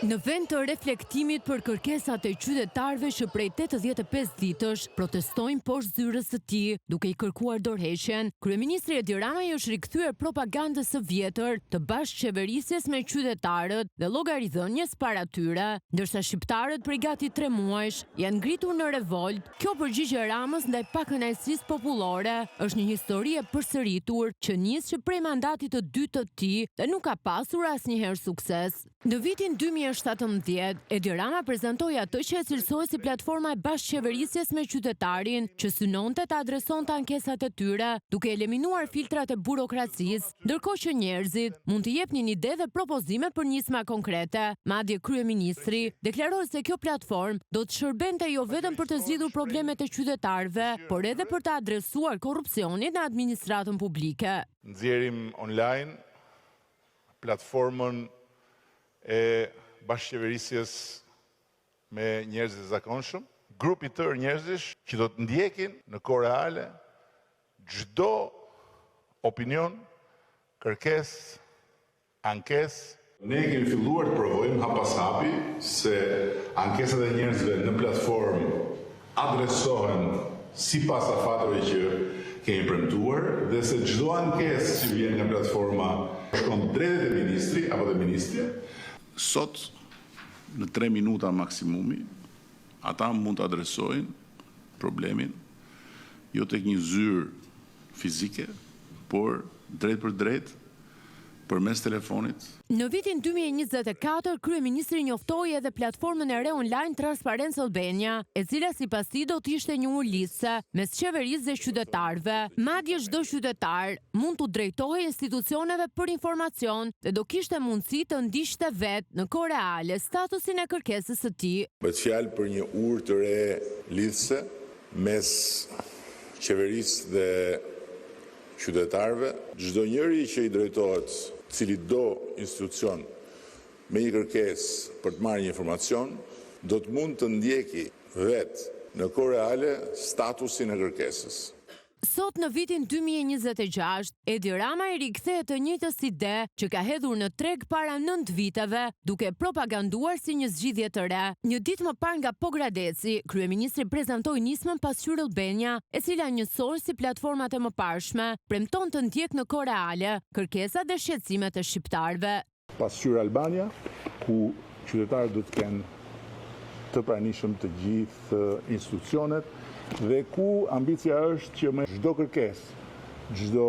Në vend të reflektimit për kërkesat e qytetarëve që prej 85 ditësh protestojnë poshtë zyrës së tij, duke i kërkuar dorëheqjen, kryeministri Edi Rama i është rikthyer propagandës së vjetër të bashkëqeverisjes me qytetarët dhe llogaridhënies para tyre, ndërsa shqiptarët prej gati 3 muajsh janë ngritur në revolt. Kjo përgjigje e Ramës ndaj pakënaqësisë popullore është një histori e përsëritur që nis që prej mandatit të dytë të tij dhe nuk ka pasur asnjëherë sukses. Në vitin 2017, Edi Rama prezentoi atë që e cilësoi si platforma e bashkëqeverisjes me qytetarin, që synonte të adresonte ankesat e tyre, duke eliminuar filtrat e burokracisë, ndërkohë që njerëzit mund të jepnin ide dhe propozime për nisma konkrete. Madje kryeministri deklaroi se kjo platformë do të shërbente jo vetëm për të zgjidhur problemet e qytetarëve, por edhe për të adresuar korrupsionin në administratën publike. Nxjerrim online platformën e bashkëqeverisjes me njerëz të zakonshëm, grupi tërë njerëzish që do të ndjekin në kohë reale çdo opinion, kërkesë, ankesë. Ne kemi filluar të provojmë hap pas hapi se ankesat e njerëzve në platformë adresohen sipas afateve që kemi premtuar dhe se çdo ankesë që vjen nga platforma shkon drejt te ministri apo te ministrja. Sot, në 3 minuta maksimumi, ata mund të adresojnë problemin jo tek një zyrë fizike, por drejt për drejt, përmes telefonit. Në vitin 2024, kryeministri njoftoi edhe platformën e re online Transparency Albania, e cila sipas tij do të ishte një urlisë mes qeverisë dhe qytetarëve. Madje çdo qytetar mund të drejtohej institucioneve për informacion dhe do kishte mundësi të ndiqte vetë në kohë reale statusin e kërkesës së tij. Bëhet fjalë për një urë të re lidhëse mes qeverisë dhe qytetarëve. Çdo njeri që i drejtohet cili do institucion me një kërkesë për të marrë një informacion, do të mund të ndjeki vetë në kohë reale statusin e kërkesës. Sot në vitin 2026, Edi Rama i rikthehet të njëjtës ide që ka hedhur në treg para 9 viteve, duke propaganduar si një zgjidhje të re. Një ditë më parë nga Pogradeci, kryeministri prezantoi nismën Pasqyrë Albania, e cila njësoj si platformat e mëparshme, premton të ndjek në kohë reale kërkesat dhe shqetësimet e shqiptarëve. Pasqyrë Albania, ku qytetarët do të kenë të pranishëm të gjithë institucionet dhe ku ambicia është që me çdo kërkesë, çdo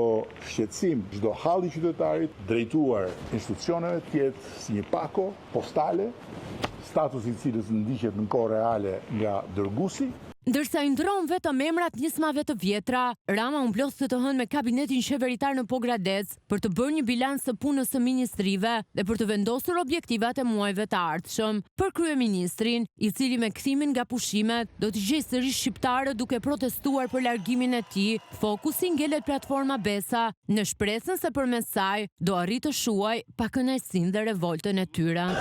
shqetësim, çdo hall i qytetarit drejtuar institucioneve të jetë si një pako postale, statusi i cilës ndiqet në kohë reale nga dërguesi. Ndërsa i ndron vetëm emrat nismave të vjetra, Rama u mblodh të hënë me kabinetin qeveritar në Pogradec për të bërë një bilans të punës së ministrive dhe për të vendosur objektivat e muajve të ardhshëm. Për kryeministrin, i cili me kthimin nga pushimet do të gjejë sërish shqiptarët duke protestuar për largimin e tij, fokusi ngelet platforma Besa, në shpresën se përmes saj do arrijë të shuajë pakënaqësinë dhe revoltën e tyre.